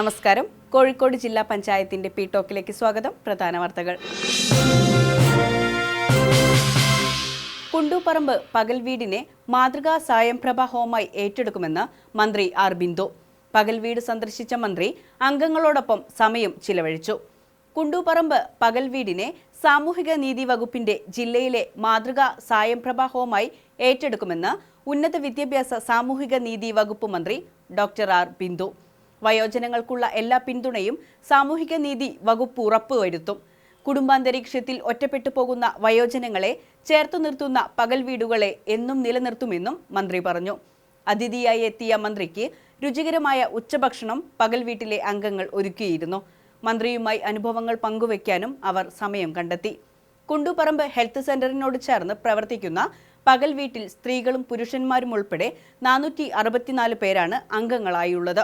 നമസ്കാരം. കോഴിക്കോട് ജില്ലാ പഞ്ചായത്തിന്റെ പി ടോക്കിലേക്ക് സ്വാഗതം. പ്രധാന വാർത്തകൾ. കുണ്ടൂപ്പറമ്പ് പകൽ വീടിനെ മാതൃകാ സ്വയംപ്രഭ ഹോമായി ഏറ്റെടുക്കുമെന്ന് മന്ത്രി ആർ ബിന്ദു. പകൽ വീട് സന്ദർശിച്ച മന്ത്രി അംഗങ്ങളോടൊപ്പം സമയം ചിലവഴിച്ചു. കുണ്ടൂപ്പറമ്പ് പകൽ വീടിനെ സാമൂഹിക നീതി വകുപ്പിന്റെ ജില്ലയിലെ മാതൃകാ സ്വയംപ്രഭ ഹോമായി ഏറ്റെടുക്കുമെന്ന് ഉന്നത വിദ്യാഭ്യാസ സാമൂഹിക നീതി വകുപ്പ് മന്ത്രി ഡോക്ടർ ആർ ബിന്ദു. വയോജനങ്ങൾക്കുള്ള എല്ലാ പിന്തുണയും സാമൂഹിക നീതി വകുപ്പ് ഉറപ്പുവരുത്തും. കുടുംബാന്തരീക്ഷത്തിൽ ഒറ്റപ്പെട്ടു പോകുന്ന വയോജനങ്ങളെ ചേർത്തു നിർത്തുന്ന പകൽ വീടുകളെ എന്നും നിലനിർത്തുമെന്നും മന്ത്രി പറഞ്ഞു. അതിഥിയായി എത്തിയ മന്ത്രിക്ക് രുചികരമായ ഉച്ചഭക്ഷണം പകൽ വീട്ടിലെ അംഗങ്ങൾ ഒരുക്കിയിരുന്നു. മന്ത്രിയുമായി അനുഭവങ്ങൾ പങ്കുവയ്ക്കാനും അവർ സമയം കണ്ടെത്തി. കുണ്ടൂപ്പറമ്പ് ഹെൽത്ത് സെന്ററിനോട് ചേർന്ന് പ്രവർത്തിക്കുന്ന പകൽ വീട്ടിൽ സ്ത്രീകളും പുരുഷന്മാരും ഉൾപ്പെടെ 464 പേരാണ് അംഗങ്ങളായുള്ളത്.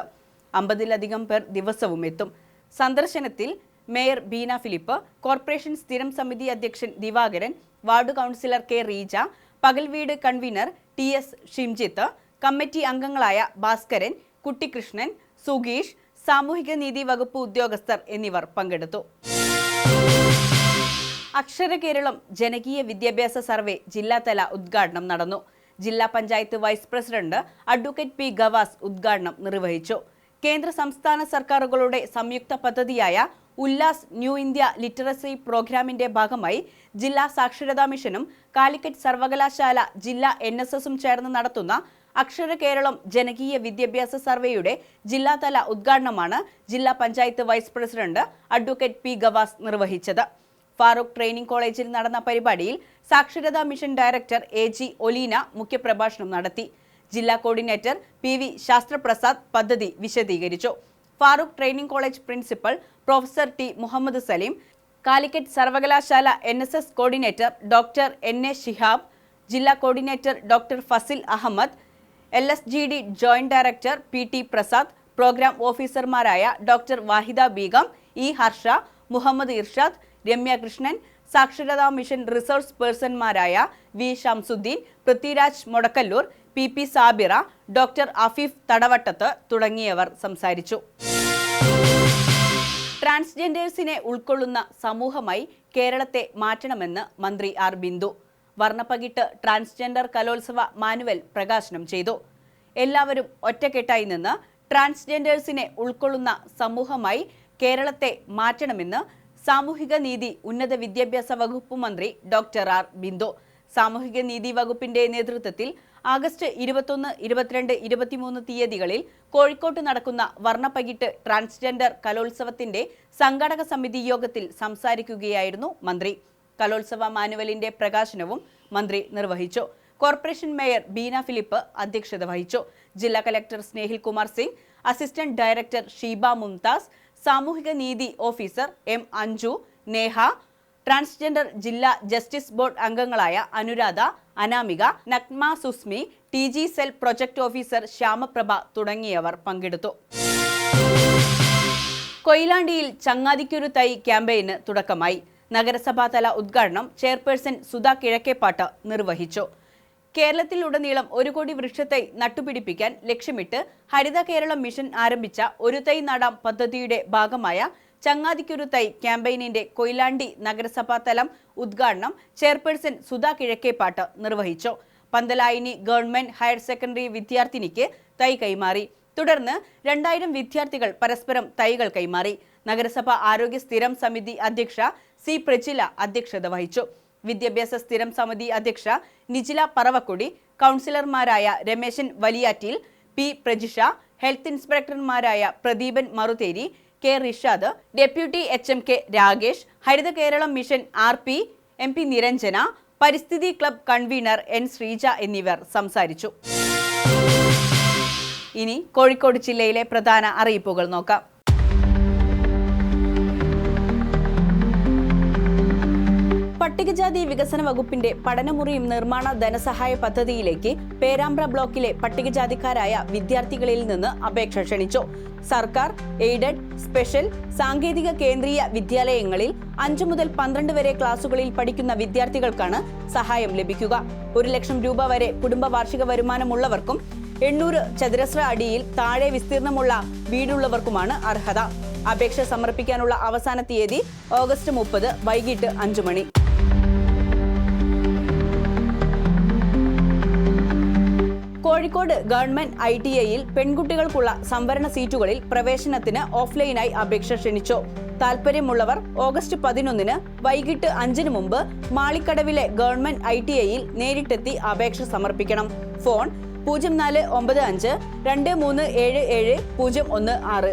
50-ലധികം പേർ ദിവസവും എത്തും. സന്ദർശനത്തിൽ മേയർ ബീന ഫിലിപ്പ്, കോർപ്പറേഷൻ സ്ഥിരം സമിതി അധ്യക്ഷൻ Divakaran, ward councillor K Reeja, പകൽ വീട് convener T S Shimjith, committee അംഗങ്ങളായ ഭാസ്കരൻ, കുട്ടികൃഷ്ണൻ, സുഗീഷ്, സാമൂഹിക നീതി വകുപ്പ് ഉദ്യോഗസ്ഥർ എന്നിവർ പങ്കെടുത്തു. അക്ഷര കേരളം ജനകീയ വിദ്യാഭ്യാസ സർവേ ജില്ലാതല ഉദ്ഘാടനം നടന്നു. ജില്ലാ panchayat vice president advocate P Gavas ഉദ്ഘാടനം നിർവഹിച്ചു. കേന്ദ്ര സംസ്ഥാന സർക്കാരുകളുടെ സംയുക്ത പദ്ധതിയായ ഉല്ലാസ് ന്യൂ ഇന്ത്യ ലിറ്ററസി പ്രോഗ്രാമിന്റെ ഭാഗമായി ജില്ലാ സാക്ഷരതാ മിഷനും കാലിക്കറ്റ് സർവകലാശാല ജില്ലാ NSSഉം ചേർന്ന് നടത്തുന്ന അക്ഷര കേരളം ജനകീയ വിദ്യാഭ്യാസ സർവേയുടെ ജില്ലാതല ഉദ്ഘാടനമാണ് ജില്ലാ panchayat vice president advocate P Gavas നിർവഹിച്ചത്. ഫാറൂഖ് ട്രെയിനിംഗ് കോളേജിൽ നടന്ന പരിപാടിയിൽ സാക്ഷരതാ മിഷൻ ഡയറക്ടർ AG ഒലീന മുഖ്യപ്രഭാഷണം നടത്തി. ജില്ലാ കോർഡിനേറ്റർ PV ശാസ്ത്രപ്രസാദ് പദ്ധതി വിശദീകരിച്ചു. Farook training college principal professor T Muhammad Saleem, Calicut സർവകലാശാല NSS coordinator doctor NA Shihab, ജില്ലാ coordinator doctor Fasil Ahammed, LSGD joint director PT Prasad, program ഓഫീസർമാരായ ഡോക്ടർ വാഹിദ ബീഗം, E ഹർഷ, മുഹമ്മദ് ഇർഷാദ്, രമ്യ കൃഷ്ണൻ, സാക്ഷരതാ മിഷൻ റിസോഴ്സ് പേഴ്സൺമാരായ V Shamsudheen, Prithviraj Modakkallur, PP Sabira, doctor Afeef Thadavattath തുടങ്ങിയവർ സംസാരിച്ചു. ട്രാൻസ്ജെൻഡേഴ്സിനെ ഉൾക്കൊള്ളുന്ന സമൂഹമായി കേരളത്തെ മാറ്റണമെന്ന് മന്ത്രി ആർ ബിന്ദു. വർണ്ണപ്പകിട്ട് ട്രാൻസ്ജെൻഡർ കലോത്സവ മാനുവൽ പ്രകാശനം ചെയ്തു. എല്ലാവരും ഒറ്റക്കെട്ടായി നിന്ന് ട്രാൻസ്ജെൻഡേഴ്സിനെ ഉൾക്കൊള്ളുന്ന സമൂഹമായി കേരളത്തെ മാറ്റണമെന്ന് സാമൂഹിക നീതി ഉന്നത വിദ്യാഭ്യാസ വകുപ്പ് മന്ത്രി ഡോക്ടർ ആർ ബിന്ദു. സാമൂഹിക നീതി വകുപ്പിന്റെ നേതൃത്വത്തിൽ ആഗസ്റ്റ് 21, 22, 23 തീയതികളിൽ കോഴിക്കോട്ട് നടക്കുന്ന വർണ്ണപ്പകിട്ട് ട്രാൻസ്ജെൻഡർ കലോത്സവത്തിന്റെ സംഘാടക സമിതി യോഗത്തിൽ സംസാരിക്കുകയായിരുന്നു മന്ത്രി. കലോത്സവ മാനുവലിന്റെ പ്രകാശനവും മന്ത്രി നിർവഹിച്ചു. കോർപ്പറേഷൻ മേയർ ബീന ഫിലിപ്പ് അധ്യക്ഷത വഹിച്ചു. ജില്ലാ collector Snehil Kumar Singh, assistant director Sheeba Mumtaz, സാമൂഹിക നീതി officer M Anju, Neha, transgender ജില്ലാ ജസ്റ്റിസ് ബോർഡ് അംഗങ്ങളായ Anuradha, Anamika, Nagma Susmi, TG cell project officer Shyamaprabha തുടങ്ങിയവർ പങ്കെടുത്തു. കൊയിലാണ്ടിയിൽ ചങ്ങാതിക്കൊരു തൈ ക്യാമ്പയിന് തുടക്കമായി. നഗരസഭാതല ഉദ്ഘാടനം ചെയർപേഴ്സൺ സുധ കിഴക്കേപ്പാട്ട് നിർവഹിച്ചു. കേരളത്തിലുടനീളം 1 കോടി വൃക്ഷത്തൈ നട്ടുപിടിപ്പിക്കാൻ ലക്ഷ്യമിട്ട് ഹരിത കേരളം മിഷൻ ആരംഭിച്ച ഒരു തൈ നടാം പദ്ധതിയുടെ ഭാഗമായ ചങ്ങാതിക്കൊരു തൈ ക്യാമ്പയിനിന്റെ കൊയിലാണ്ടി നഗരസഭാതലം ഉദ്ഘാടനം ചെയർപേഴ്സൺ സുധ കിഴക്കേപ്പാട്ട് നിർവഹിച്ചു. പന്തലായിനി ഗവൺമെന്റ് ഹയർ സെക്കൻഡറി വിദ്യാർത്ഥിനിക്ക് തൈ കൈമാറി. തുടർന്ന് 2000 വിദ്യാർത്ഥികൾ പരസ്പരം തൈകൾ കൈമാറി. നഗരസഭ ആരോഗ്യ സ്ഥിരം സമിതി അധ്യക്ഷ C പ്രജില അധ്യക്ഷത വഹിച്ചു. വിദ്യാഭ്യാസ സ്ഥിരം സമിതി അധ്യക്ഷ നിജില പറവക്കൊടി, കൗൺസിലർമാരായ രമേശൻ വലിയാറ്റിൽ, P പ്രജിഷ, ഹെൽത്ത് ഇൻസ്പെക്ടർമാരായ Pradeepan Maruthery, K Rishad, deputy HMK Rakesh, Haritha Keralam mission RP MP Niranjana, പരിസ്ഥിതി ക്ലബ് കൺവീനർ N ശ്രീജ എന്നിവർ സംസാരിച്ചു. ഇനി കോഴിക്കോട് ജില്ലയിലെ പ്രധാന അറിയിപ്പുകൾ നോക്കാം. പട്ടികജാതി വികസന വകുപ്പിന്റെ പഠനമുറിയും നിർമ്മാണ ധനസഹായ പദ്ധതിയിലേക്ക് പേരാമ്പ്ര ബ്ലോക്കിലെ പട്ടികജാതിക്കാരായ വിദ്യാർത്ഥികളിൽ നിന്ന് അപേക്ഷ ക്ഷണിച്ചു. സർക്കാർ, എയ്ഡഡ്, സ്പെഷ്യൽ, സാങ്കേതിക കേന്ദ്രീയ വിദ്യാലയങ്ങളിൽ 5 മുതൽ 12 വരെ ക്ലാസുകളിൽ പഠിക്കുന്ന വിദ്യാർത്ഥികൾക്കാണ് സഹായം ലഭിക്കുക. 1 ലക്ഷം രൂപ വരെ കുടുംബ വാർഷിക വരുമാനമുള്ളവർക്കും 800 ചതുരശ്ര അടിയിൽ താഴെ വിസ്തീർണമുള്ള വീടുള്ളവർക്കുമാണ് അർഹത. അപേക്ഷ സമർപ്പിക്കാനുള്ള അവസാന തീയതി ഓഗസ്റ്റ് 30 വൈകിട്ട് 5 മണി. കോഴിക്കോട് ഗവൺമെന്റ് ITIയിൽ പെൺകുട്ടികൾക്കുള്ള സംവരണ സീറ്റുകളിൽ പ്രവേശനത്തിന് ഓഫ്ലൈനായി അപേക്ഷ ക്ഷണിച്ചു. താൽപര്യമുള്ളവർ ഓഗസ്റ്റ് 11 വൈകിട്ട് 5 മുമ്പ് മാളിക്കടവിലെ ഗവൺമെന്റ് ITIയിൽ നേരിട്ടെത്തി അപേക്ഷ സമർപ്പിക്കണം. ഫോൺ 0495 2377 016.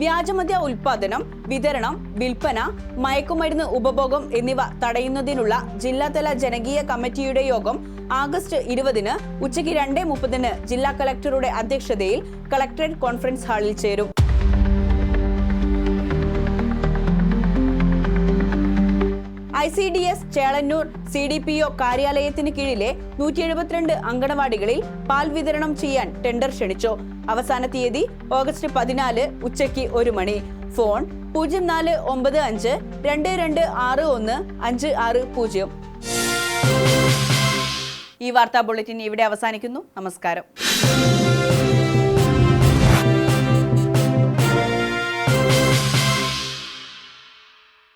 വ്യാജമദ്യ ഉൽപാദനം, വിതരണം, വിൽപ്പന, മയക്കുമരുന്ന് ഉപഭോഗം എന്നിവ തടയുന്നതിനുള്ള ജില്ലാതല ജനകീയ കമ്മിറ്റിയുടെ യോഗം ആഗസ്റ്റ് 20 ഉച്ചയ്ക്ക് 2:30 ജില്ലാ കളക്ടറുടെ അധ്യക്ഷതയിൽ കളക്ടറേറ്റ് കോൺഫറൻസ് ഹാളിൽ ചേരും. ICDS ചേളന്നൂർ CDPO കാര്യാലയത്തിന് കീഴിലെ 172 അങ്കണവാടികളിൽ പാൽ വിതരണം ചെയ്യാൻ ടെൻഡർ ക്ഷണിച്ചു. അവസാന തീയതി ഓഗസ്റ്റ് 14 ഉച്ചയ്ക്ക് 1 മണി. ഫോൺ 0495 2261 560. ഈ വാർത്താ ബുള്ളറ്റിൻ ഇവിടെ അവസാനിക്കുന്നു. നമസ്കാരം.